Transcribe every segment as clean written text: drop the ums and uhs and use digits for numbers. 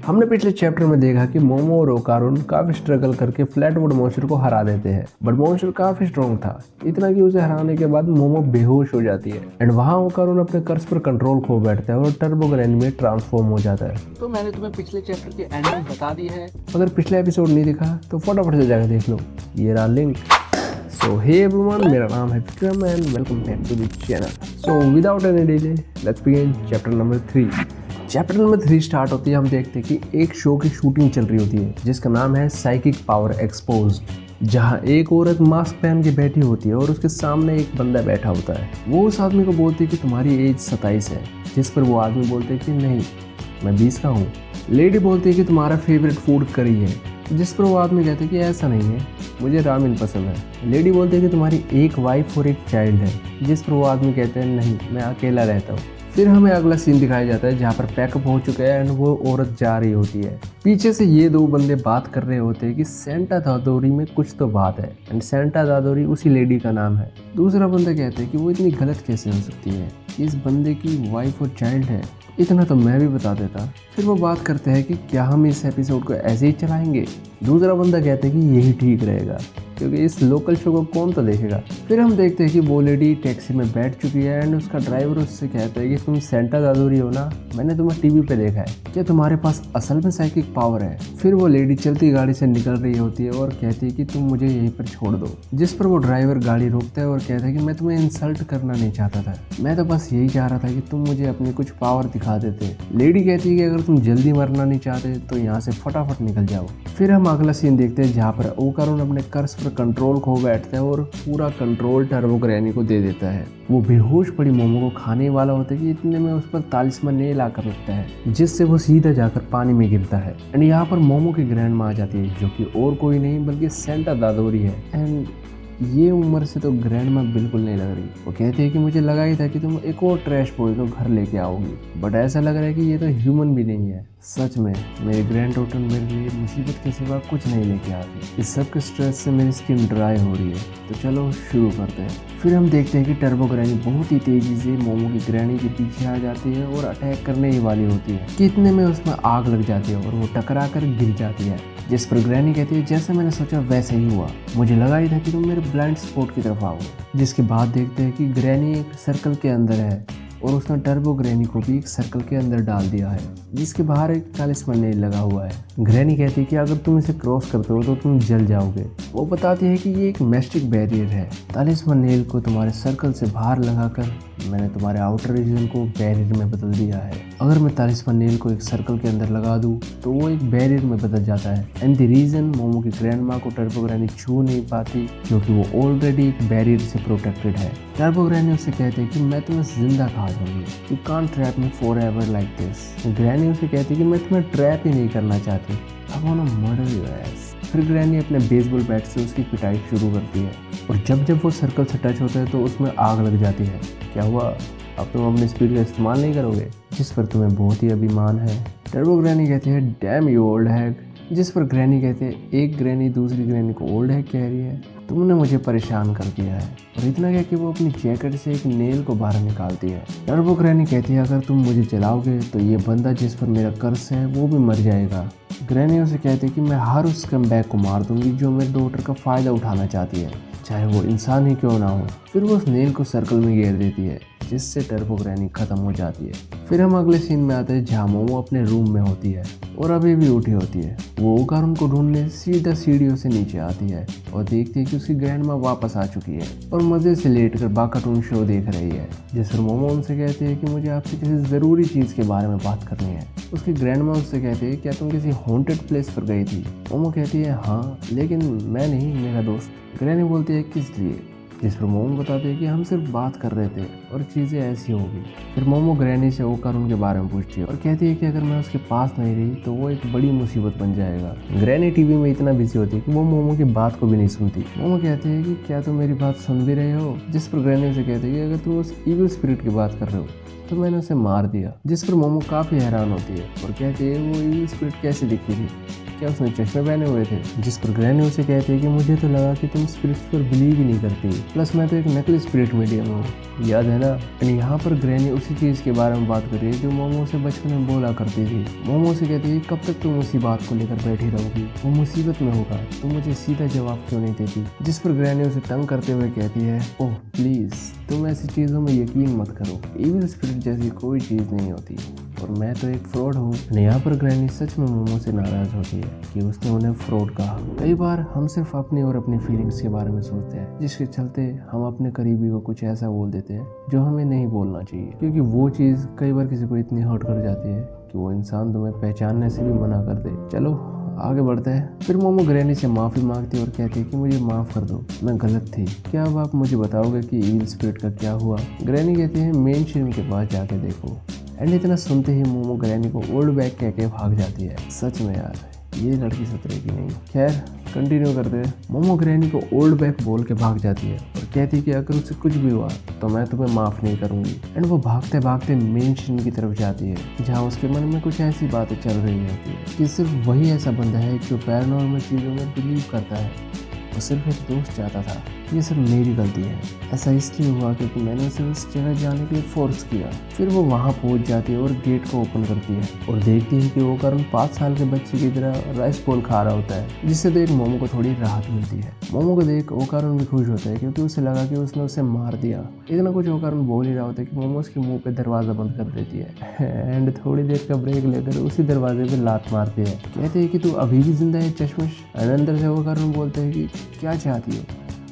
हमने पिछले चैप्टर में देखा कि मोमो और ओकारुन काफी स्ट्रगल करके फ्लैटवुड मॉन्स्टर को हरा देते हैं, बट मॉन्स्टर काफी स्ट्रॉन्ग था, इतना कि उसे हराने के बाद मोमो बेहोश हो जाती है एंड वहाँ ओकारुन अपने कर्ज पर कंट्रोल खो बैठता है और टर्बो ग्रैनी में ट्रांसफॉर्म हो जाता है। तो मैंने तुम्हें पिछले चैप्टर की एंडिंग बता दी है। अगर पिछला एपिसोड नहीं देखा तो फटाफट से जाकर देख लो, ये रहा लिंक। सो हे एवरीवन, मेरा नाम है Vikram and welcome back to the channel. So without any delay let's begin chapter number 3। Chapter number 3 start होती है, हम देखते हैं कि एक शो की शूटिंग चल रही होती है जिसका नाम है साइकिक पावर एक्सपोज, जहाँ एक औरत मास्क पहन के बैठी होती है और उसके सामने एक बंदा बैठा होता है। वो उस आदमी को बोलती है कि तुम्हारी एज 27 है, जिस पर वो आदमी बोलते है कि नहीं, मैं 20 का हूँ। लेडी बोलती है कि तुम्हारा फेवरेट फूड करी है, जिस पर वो आदमी कहते हैं कि ऐसा नहीं है, मुझे रामेन पसंद है। लेडी बोलती है कि तुम्हारी एक वाइफ और एक चाइल्ड है, जिस पर वो आदमी कहते हैं नहीं, मैं अकेला रहता हूँ। फिर हमें अगला सीन दिखाया जाता है जहाँ पर पैकअप हो चुका है एंड वो औरत जा रही होती है। पीछे से ये दो बंदे बात कर रहे होते हैं कि सेंटा दादोरी में कुछ तो बात है एंड सेंटा दादोरी उसी लेडी का नाम है। दूसरा बंदा कहता है कि वो इतनी गलत कैसे हो सकती है, इस बंदे की वाइफ और चाइल्ड है, इतना तो मैं भी बता देता। फिर वो बात करते हैं कि क्या हम इस एपिसोड को ऐसे ही चलाएंगे। दूसरा बंदा कहता है कि यही ठीक रहेगा क्योंकि इस लोकल शो को कौन तो देखेगा। फिर हम देखते हैं कि वो लेडी टैक्सी में बैठ चुकी है एंड उसका ड्राइवर उससे कहता है कि तुम सेंटा दादोरी हो ना, मैंने तुम्हें टीवी पे देखा है, क्या तुम्हारे पास असल में साइकिक पावर है। फिर वो लेडी चलती गाड़ी से निकल रही होती है और कहती है कि तुम मुझे यहीं पर छोड़ दो, जिस पर वो ड्राइवर गाड़ी रोकता है और कहता है कि मैं तुम्हें इंसल्ट करना नहीं चाहता था, मैं तो बस यही चाह रहा था कि तुम मुझे अपनी कुछ पावर दिखा देते। लेडी कहती है कि अगर तुम जल्दी मरना नहीं चाहते तो यहाँ से फटाफट निकल जाओ। फिर हम अगला सीन देखते हैं जहाँ पर ओकारुन अपने कर्ज पर कंट्रोल खो बैठता है और पूरा कंट्रोल टर्बो ग्रैनी को दे देता है। वो बेहोश पड़ी मोमो को खाने वाला होता है कि इतने में उस पर तालिस्मान नेल आकर लगता है, जिससे वो सीधा जाकर पानी में गिरता है एंड यहाँ पर मोमो की ग्रैंड माँ आ जाती है, जो कि और कोई नहीं बल्कि सेंटा दादोरी है। एंड ये उम्र से तो ग्रैंड माँ बिल्कुल नहीं लग रही। वो कहती है कि मुझे लगा ही था कि तुम एक और ट्रैश बॉय को घर लेके आओगी, बट ऐसा लग रहा है कि ये तो ह्यूमन भी नहीं है। सच में मेरी ग्रैंड डॉटर मेरे लिए मुसीबत के सिवा कुछ नहीं लेके आती। इस सब के स्ट्रेस से मेरी स्किन ड्राई हो रही है। तो चलो शुरू करते हैं। फिर हम देखते हैं कि टर्बो ग्रैनी बहुत ही तेजी से मोमो की ग्रैनी के पीछे आ जाती है और अटैक करने ही वाली होती है कि इतने में उसमें आग लग जाती है और वो टकरा कर गिर जाती है, जिस पर ग्रैनी कहती है जैसे मैंने सोचा वैसे ही हुआ, मुझे लगा ही था कि तुम मेरे ब्लाइंड स्पॉट की तरफ आओगे। जिसके बाद देखते हैं कि ग्रैनी एक सर्कल के अंदर है और उसने टर्बो ग्रैनी को भी एक सर्कल के अंदर डाल दिया है, जिसके बाहर एक तालिस्मान नेल लगा हुआ है। ग्रैनी कहती है कि अगर तुम इसे क्रॉस करते हो तो तुम जल जाओगे। वो बताती है कि ये एक मैजिक बैरियर है, तालिस्मान नेल को तुम्हारे सर्कल से बाहर लगाकर मैंने तुम्हारे आउटर रीजन को बैरियर में बदल दिया है। अगर मैं तालिस्मान नेल को एक सर्कल के अंदर लगा दूं तो वो एक बैरियर में बदल जाता है एंड द रीजन मोमो की ग्रैंड माँ को टर्बो ग्रैनी छू नहीं पाती क्योंकि वो ऑलरेडी एक बैरियर से प्रोटेक्टेड है। टर्बो ग्रैनी उससे कहते हैं कि मैं तुम्हें जिंदा खा जाऊंगी, you can't trap me forever like this. Granny उसे कहती है कि मैं तुम्हें ट्रैप ही नहीं करना चाहती, I want to murder your ass. फिर ग्रैनी अपने बेसबॉल बैट से उसकी पिटाई शुरू करती है और जब जब वो सर्कल से टच होता है तो उसमें आग लग जाती है। क्या हुआ, अब तुम अपनी स्पीड का इस्तेमाल नहीं करोगे, जिस पर तुम्हें बहुत ही अभिमान है। टर्बो ग्रैनी कहती है डैम यू ओल्ड हैग, जिस पर ग्रैनी कहते हैं एक ग्रैनी दूसरी ग्रैनी को ओल्ड हैग कह रही है, तुमने मुझे परेशान कर दिया है। और इतना क्या कि वो अपनी जैकेट से एक नेल को बाहर निकालती है। टर्बो ग्रैनी कहती है अगर तुम मुझे जलाओगे तो ये बंदा जिस पर मेरा कर्ज है वो भी मर जाएगा। ग्रैनी उसे कहती है कि मैं हर उस स्कमबैग को मार दूंगी जो मेरे डॉटर का फ़ायदा उठाना चाहती है, चाहे वो इंसान ही क्यों ना हो। फिर वो उस नेल को सर्कल में घेर देती है, जिससे टर्बो ग्रैनी खत्म हो जाती है। फिर हम अगले सीन में आते हैं जहाँ मोमो अपने रूम में होती है और अभी भी उठी होती है। वो ओकारुन को ढूंढने सीधा सीढ़ियों से नीचे आती है और देखती है कि उसकी ग्रैंड माँ वापस आ चुकी है और मज़े से लेटकर बाकाटून शो देख रही है। जिस पर मोमो उनसे कहती है कि मुझे आपसे किसी ज़रूरी चीज़ के बारे में बात करनी है। उसकी ग्रैंड माँ उससे कहती है क्या तुम किसी हॉन्टेड प्लेस पर गई थी। मोमो कहती है हाँ, लेकिन मैं नहीं, मेरा दोस्त। ग्रैनी बोलती है किस लिए, जिस पर मोमो बताते हैं कि हम सिर्फ बात कर रहे थे और चीज़ें ऐसी होगी। फिर मोमो ग्रैनी से ओकारुन के बारे में पूछती है और कहती है कि अगर मैं उसके पास नहीं रही तो वो एक बड़ी मुसीबत बन जाएगा। ग्रैनी टीवी में इतना बिजी होती है कि वो मोमो की बात को भी नहीं सुनती। मोमो कहती है कि क्या तुम मेरी बात सुन भी रहे हो, जिस पर ग्रैनी से कहती है कि अगर तुम उस इविल स्पिरिट की बात कर रहे हो तो मैंने उसे मार दिया। जिस पर मोमो काफ़ी हैरान होती है और कहती है वो इविल स्पिरिट कैसे दिखती थी। क्या उसने चश्मे पहने हुए थे? जिस पर ग्रैनी उसे कहती है कि मुझे तो लगा कि तुम स्पिरिट्स पर बिलीव ही नहीं करती, प्लस मैं तो एक नकली स्पिरिट मीडियम हूँ, याद है ना? एंड यहाँ पर ग्रैनी उसी चीज़ के बारे में बात कर रही है जो मोमो से बचपन में बोला करती थी। मोमो से कहती है कब तक तुम उसी बात को लेकर बैठी रहोगी, वो मुसीबत में होगा, तुम मुझे सीधा जवाब क्यों नहीं देती? जिस पर ग्रैनी उसे तंग करते हुए कहती है ओह प्लीज़ तुम ऐसी चीज़ों में यकीन मत करो, इविल स्पिरिट जैसी कोई चीज़ नहीं होती और मैं तो एक फ्रॉड हूँ। यहाँ पर ग्रैनी सच में मोमो से नाराज़ होती है कि उसने उन्हें फ्रॉड कहा। कई बार हम सिर्फ अपनी और अपनी फीलिंग्स के बारे में सोचते हैं जिसके चलते हम अपने करीबी को कुछ ऐसा बोल देते हैं जो हमें नहीं बोलना चाहिए, क्योंकि वो चीज़ कई बार किसी को इतनी हर्ट कर जाती है कि वो इंसान तुम्हें पहचानने से भी मना कर दे। चलो आगे बढ़ते हैं। फिर मोमो ग्रैनी से माफ़ी मांगती है और कहती है कि मुझे माफ़ कर दो, मैं गलत थी। क्या अब आप मुझे बताओगे कि इविल स्पिरिट का क्या हुआ? ग्रैनी कहती है मेन शेम के पास जाके देखो। एंड इतना सुनते ही मोमो ग्रैनी को ओल्ड बैग कह के भाग जाती है। सच में यार ये लड़की सतरे की नहीं। खैर कंटिन्यू करते हैं। मोमो ग्रैनी को ओल्ड बैग बोल के भाग जाती है और कहती है कि अगर उससे कुछ भी हुआ तो मैं तुम्हें माफ़ नहीं करूंगी। एंड वो भागते भागते मेन शीन की तरफ जाती है जहाँ उसके मन में कुछ ऐसी बातें चल रही होती है कि सिर्फ वही ऐसा बंदा है जो पैरानॉर्मल चीज़ों में बिलीव करता है। वो सिर्फ एक दोस्त चाहता था। ये सब मेरी गलती है, ऐसा इसलिए हुआ क्योंकि मैंने उसे उस जगह जाने के लिए फोर्स किया। फिर वो वहाँ पहुँच जाती है और गेट को ओपन करती है और देखती है कि वो करण 5 साल के बच्चे की तरह राइस बोल खा रहा होता है, जिससे देख मोमो को थोड़ी राहत मिलती है। मोमो को देख ओकारण भी खुश होता है क्योंकि उसे लगा कि उसने उसे मार दिया। इतना कुछ ओकारण बोल ही रहा होता है कि मोमो उसके मुंह पे दरवाज़ा बंद कर देती है एंड थोड़ी देर का ब्रेक लेकर उसी दरवाजे पे लात मारती है। कहते हैं कि तू अभी भी जिंदा है चश्मश। एंड अंदर से ओकारण बोलते हैं कि क्या चाहती हो,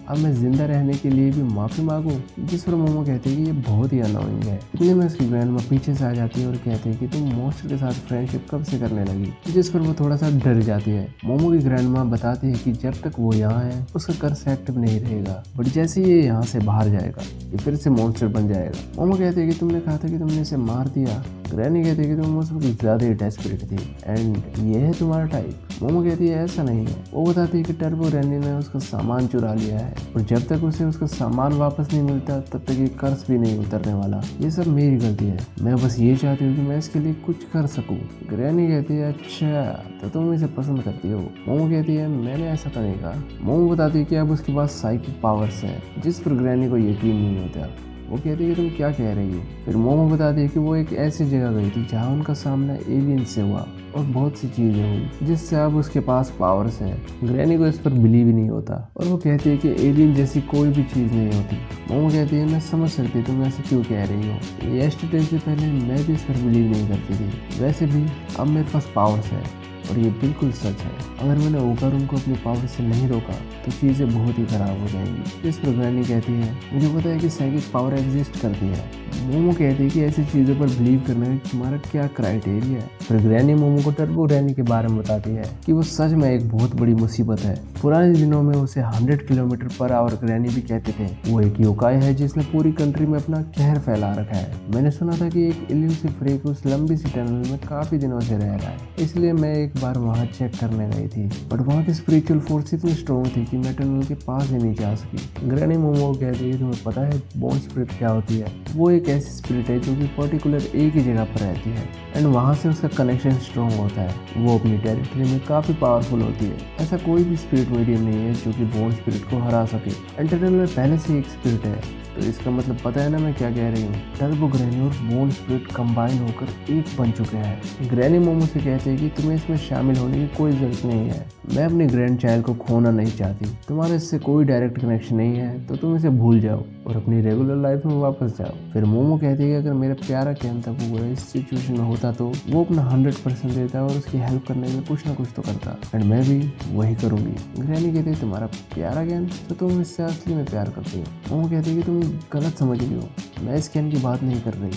अब मैं जिंदा रहने के लिए भी माफ़ी मांगूं? जिस पर मोमो कहती है कि ये बहुत ही अनोइंग है। इतने में उसकी ग्रैंडमा पीछे से आ जाती है और कहती है कि तुम मॉन्स्टर के साथ फ्रेंडशिप कब से करने लगी? जिस पर वो थोड़ा सा डर जाती है। मोमो की ग्रैंडमा बताती है कि जब तक वो यहाँ है उसका कर्स एक्टिव नहीं रहेगा, बट जैसे ये यहाँ से बाहर जाएगा ये फिर से मॉन्स्टर बन जाएगा। मोमो कहती है कि तुमने कहा था कि तुमने इसे मार दिया। ग्रैनी कहती है कि तुम उस वक्त ज़्यादा ही डेस्परेट थी एंड ये है तुम्हारा टाइप। मोमो कहती है ऐसा नहीं है। वो बताती है कि टर्बो ग्रैनी ने उसका सामान चुरा लिया है और जब तक उसे उसका सामान वापस नहीं मिलता तब तक ये कर्ज भी नहीं उतरने वाला। ये सब मेरी गलती है, मैं बस ये चाहती हूँ कि मैं इसके लिए कुछ कर सकूँ। ग्रैनी कहती है अच्छा तो तुम इसे पसंद करती हो। मोमो कहती है मैंने ऐसा तो नहीं कहा। मोमो बताती है कि अब उसके पास साइकिक पावर्स हैं, जिस पर ग्रैनी को यकीन नहीं होता। वो कहती है कि तुम क्या कह रही हो? फिर मोमो बताती है कि वो एक ऐसी जगह गई थी जहाँ उनका सामना एलियन से हुआ और बहुत सी चीज़ें हुई जिससे अब उसके पास पावर्स हैं। ग्रैनी को इस पर बिलीव ही नहीं होता और वो कहती है कि एलियन जैसी कोई भी चीज़ नहीं होती। मोमो कहती है मैं समझ सकती तुम ऐसे क्यों कह रही हो। येस्टरडे से पहले मैं भी इस पर बिलीव नहीं करती थी, वैसे भी अब मेरे पास पावर्स है और ये बिल्कुल सच है। अगर मैंने ओकारुन को अपनी पावर से नहीं रोका तो चीज़ें बहुत ही ख़राब हो जाएंगी। इस पर ग्रैनी कहती है मुझे पता है कि साइकिक पावर एग्जिस्ट करती है। मोमो कहती है कि ऐसी चीज़ों पर बिलीव करने का तुम्हारा क्या क्राइटेरिया है? फिर ग्रैनी मोमो को टर्बो ग्रैनी के बारे में बताती है कि वो सच में एक बहुत बड़ी मुसीबत है। पुराने दिनों में उसे 100 किलोमीटर पर आवर ग्रैनी भी कहते थे। वो एक योकाई है जिसने पूरी कंट्री में अपना कहर फैला रखा है। मैंने सुना था कि एक इल्यूसिव रे उस लंबी सी टनल में काफ़ी दिनों से रह रहा है, इसलिए मैं एक बार वहाँ चेक करने गई थी, बट वहाँ की स्पिरिचुअल फोर्स इतनी स्ट्रॉन्ग थी कि मैं टनल के पास ही नहीं जा सकी। ग्रैनी मोमो कहती है तुम्हें पता है बॉन्ड स्पिरिट क्या होती है? वो एक ऐसी स्पिरिट है जो कि पर्टिकुलर एक ही जगह पर रहती है एंड वहाँ से उसका कनेक्शन स्ट्रॉन्ग होता है। वो अपनी टेरिटरी में काफ़ी पावरफुल होती है। ऐसा कोई भी स्पिरिट मीडियम नहीं है जो कि बॉन्ड स्पिरिट को हरा सके। एंड टनल में पहले से एक स्पिरिट है, तो इसका मतलब पता है ना मैं क्या कह रही हूँ। टर्बो ग्रैनी और बॉन्ड स्पिरिट कंबाइन होकर एक बन चुके हैं। ग्रैनी मोमो से कहते हैं कि तुम्हें इसमें शामिल होने की कोई जरूरत नहीं है। मैं अपने ग्रैंड चाइल्ड को खोना नहीं चाहती। तुम्हारे इससे कोई डायरेक्ट कनेक्शन नहीं है तो तुम इसे भूल जाओ और अपनी रेगुलर लाइफ में वापस जाओ। फिर मोमो कहती है कि अगर मेरा प्यारा केंता कुकुरा इस सिचुएशन में होता तो वो अपना 100% देता और उसकी हेल्प करने में कुछ ना कुछ तो करता एंड मैं भी वही करूँगी। ग्रैनी कहती है तुम्हारा प्यारा ज्ञान, तो तुम इससे असली में प्यार करती हो। मोमो कहती है कि तुम गलत समझ रही हो, मैं इस कैन की बात नहीं कर रही,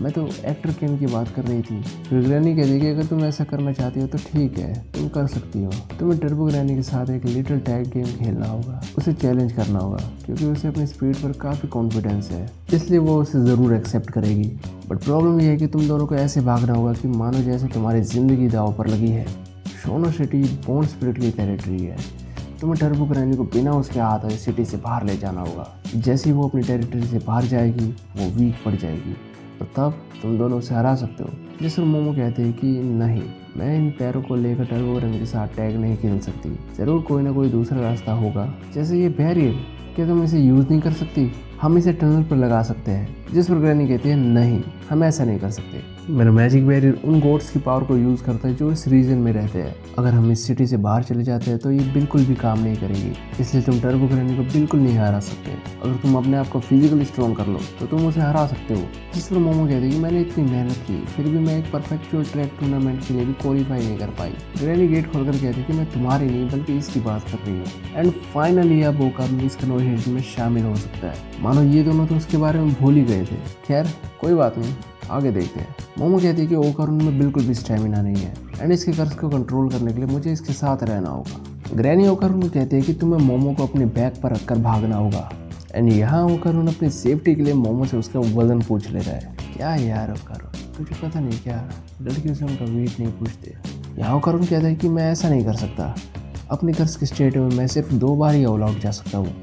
मैं तो एक्टर कैन की बात कर रही थी। फिर ग्रैनी कहती है कि अगर तुम ऐसा करना चाहती हो तो ठीक है, तुम कर सकती हो। तुम्हें टर्बो ग्रैनी के साथ एक लिटिल टैग गेम खेलना होगा, उसे चैलेंज करना होगा क्योंकि उसे अपनी स्पीड पर काफ़ी कॉन्फिडेंस है, इसलिए वो उसे ज़रूर एक्सेप्ट करेगी। बट प्रॉब्लम यह है कि तुम दोनों को ऐसे भागना होगा कि मानो जैसे तुम्हारी ज़िंदगी दाव पर लगी है। शोनो सिटी बॉन्ड स्पिरिट की टेरिटरी है। तुम्हें टर्बो ग्रैनी को बिना उसके हाथ सिटी से बाहर ले जाना होगा। जैसे ही वो अपनी टेरिटरी से बाहर जाएगी वो वीक पड़ जाएगी और तब तुम दोनों उसे हरा सकते हो। जिस पर मोमो कहते हैं कि नहीं, मैं इन पैरों को लेकर टर्बो रन के साथ टैग नहीं खेल सकती। जरूर कोई ना कोई दूसरा रास्ता होगा। जैसे ये बैरियर, क्या तुम इसे यूज़ नहीं कर सकती? हम इसे टनल पर लगा सकते हैं। जिस पर ग्रैनी कहती है नहीं, हम ऐसा नहीं कर सकते। मेरा मैजिक बैरियर उन गॉड्स की पावर को यूज़ करता है जो इस रीजन में रहते हैं। अगर हम इस सिटी से बाहर चले जाते हैं तो ये बिल्कुल भी काम नहीं करेगी, इसलिए तुम टर्बो ग्रैनी को बिल्कुल नहीं हरा सकते। अगर तुम अपने आप को फिजिकली स्ट्रॉन्ग कर लो तो तुम उसे हरा सकते हो। जिस पर मोमो कहते हैं कि मैंने इतनी मेहनत की, फिर भी मैं एक परफेक्चुअल ट्रैक टूर्नामेंट के लिए भी क्वालिफाई नहीं कर पाई। ग्रैनी गेट खोलकर कहती है कि मैं तुम्हारी नहीं बल्कि इसकी बात कर रही हूँ। एंड फाइनली अब ओकारुन इस कन्वर्सेशन में शामिल हो सकता है। मानो ये दोनों तो उसके बारे में भूल ही गए थे। खैर कोई बात नहीं, आगे देखते हैं। मोमो कहती है कि ओकारुन में बिल्कुल भी स्टेमिना नहीं है एंड इसके कर्ज को कंट्रोल करने के लिए मुझे इसके साथ रहना होगा। ग्रैनी ओकारुन को कहती है कि तुम्हें मोमो को अपने बैग पर रखकर भागना होगा। एंड यहाँ ओकारुन अपनी सेफ्टी के लिए मोमो से उसका वजन पूछ लेता है। क्या यार ओकारुन, तुझे पता नहीं क्या, लड़कियों से उनका वेट नहीं पूछते। यहाँ ओकारुन कहता है कि मैं ऐसा नहीं कर सकता। अपनी कर्ज के स्टेट में मैं सिर्फ 2 बार ही ऑल आउट जा सकता हूँ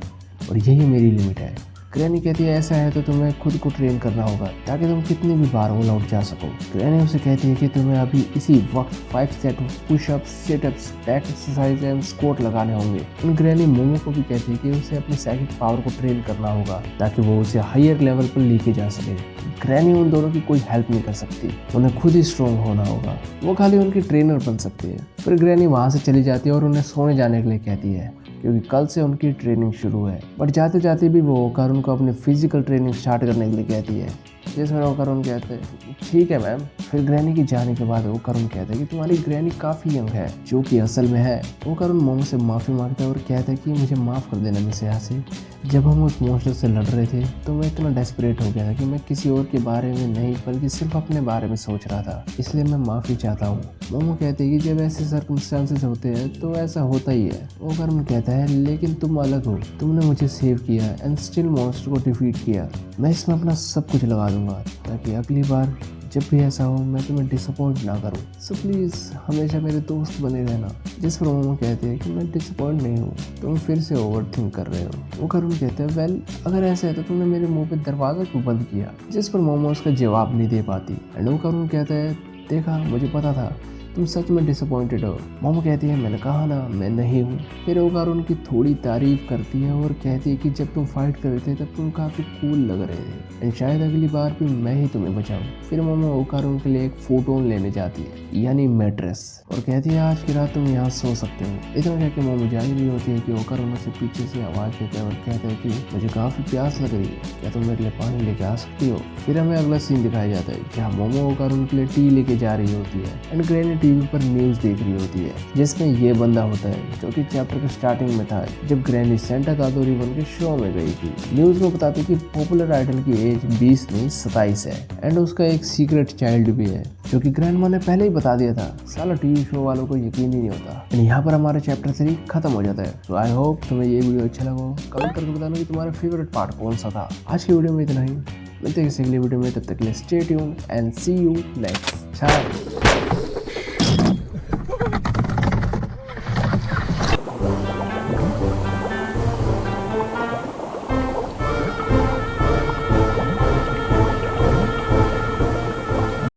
और यही मेरी लिमिट है। ग्रैनी कहती है ऐसा है तो तुम्हें खुद को ट्रेन करना होगा ताकि तुम कितनी भी बार ऑल आउट जा सको। ग्रैनी उसे कहती है कि तुम्हें अभी इसी वक्त 5 set pushups, sit-ups, back exercise and squat लगाने होंगे। ग्रैनी मोमो को भी कहती है कि उसे अपनी साइकिक पावर को ट्रेन करना होगा ताकि वो उसे हायर लेवल पर लेके जा सके। ग्रैनी उन दोनों की कोई हेल्प नहीं कर सकती, उन्हें खुद ही स्ट्रॉन्ग होना होगा। वो खाली उनकी ट्रेनर बन सकती है। फिर ग्रैनी वहाँ से चली जाती है और उन्हें सोने जाने के लिए कहती है क्योंकि कल से उनकी ट्रेनिंग शुरू है। बट जाते जाते भी वो ओकारुन को अपनी फिजिकल ट्रेनिंग स्टार्ट करने के लिए कहती है, जिसमें ओकारुन कहते हैं ठीक है मैम। फिर ग्रैनी के जाने के बाद ओकारुन कहते हैं कि तुम्हारी ग्रैनी काफ़ी यंग है, जो कि असल में है। ओकारुन मोमो से माफ़ी मांगता है और कहता है कि मुझे माफ़ कर देना मिसेया से। जब हम उस मॉन्स्टर से लड़ रहे थे तो मैं इतना डेस्परेट हो गया था कि मैं किसी और के बारे में नहीं बल्कि सिर्फ अपने बारे में सोच रहा था, इसलिए मैं माफ़ी चाहता हूँ। मोमो कहते हैं कि जब ऐसे सर्कमस्टांसेस होते हैं तो ऐसा होता ही है। ओकारुन कहता है लेकिन तुम अलग हो, तुमने मुझे सेव किया एंड स्टिल मॉन्स्टर को डिफीट किया। मैं इसमें अपना सब कुछ लगा दूंगा ताकि अगली बार जब भी ऐसा हो मैं तुम्हें डिसअपॉइंट ना करूं। सो प्लीज़ हमेशा मेरे दोस्त बने रहना। जिस पर मोमो कहते हैं कि मैं डिसअपॉइंट नहीं हूँ, तुम फिर से ओवर थिंक कर रहे हो। ओकारुन कहते हैं वेल अगर ऐसा है तो तुमने मेरे मुंह पे दरवाज़ा क्यों बंद किया? जिस पर मोमो उसका जवाब नहीं दे पाती। एंड ओकारुन कहता है देखा, मुझे पता था तुम सच में डिसअपॉइंटेड हो। मोमो कहती है मैंने कहा ना मैं नहीं हूँ। फिर ओकारुन की थोड़ी तारीफ करती है और कहती है कि जब तुम फाइट कर रहे थे तब तुम काफ़ी कूल लग रहे थे एंड शायद अगली बार भी मैं ही तुम्हें बचाऊँ। फिर मोमो ओकारुन के लिए एक फोटोन लेने जाती है यानी मैट्रेस और कहती है आज की रात तुम यहाँ सो सकते हो। इतना कह के मोमो जा रही होती है कि ओकारुन उसे पीछे से आवाज़ देता है और कहता है कि मुझे काफ़ी प्यास लग रही है, क्या तुम मेरे लिए पानी लेके आ सकती हो? फिर हमें अगला सीन दिखाया जाता है जहाँ मोमो ओकारुन के लिए टी लेके जा रही होती है एंड ग्रैनी टीवी पर न्यूज़ देख रही होती है जिसमें ये बंदा होता है जो कि चैप्टर के स्टार्टिंग में था जब ग्रैनी सेंटा तादोरी बन के शो में गई थी। न्यूज़ में बताते कि पॉपुलर आइडल की एज 20 नहीं 27 है एंड उसका एक सीक्रेट चाइल्ड भी है जो कि ग्रैंडमा ने पहले ही बता दिया था। साला टीवी शो वालों को यकीन ही नहीं होता। यहाँ पर हमारा चैप्टर 3 खत्म हो जाता है। तो आई होप तुम्हें ये वीडियो अच्छा लगा हो। कमेंट करके बताना कि तुम्हारा फेवरेट पार्ट कौन सा था। आज की वीडियो में इतना ही, मिलते हैं किसी अगली वीडियो में, तब तक के लिए stay tuned and see you next time.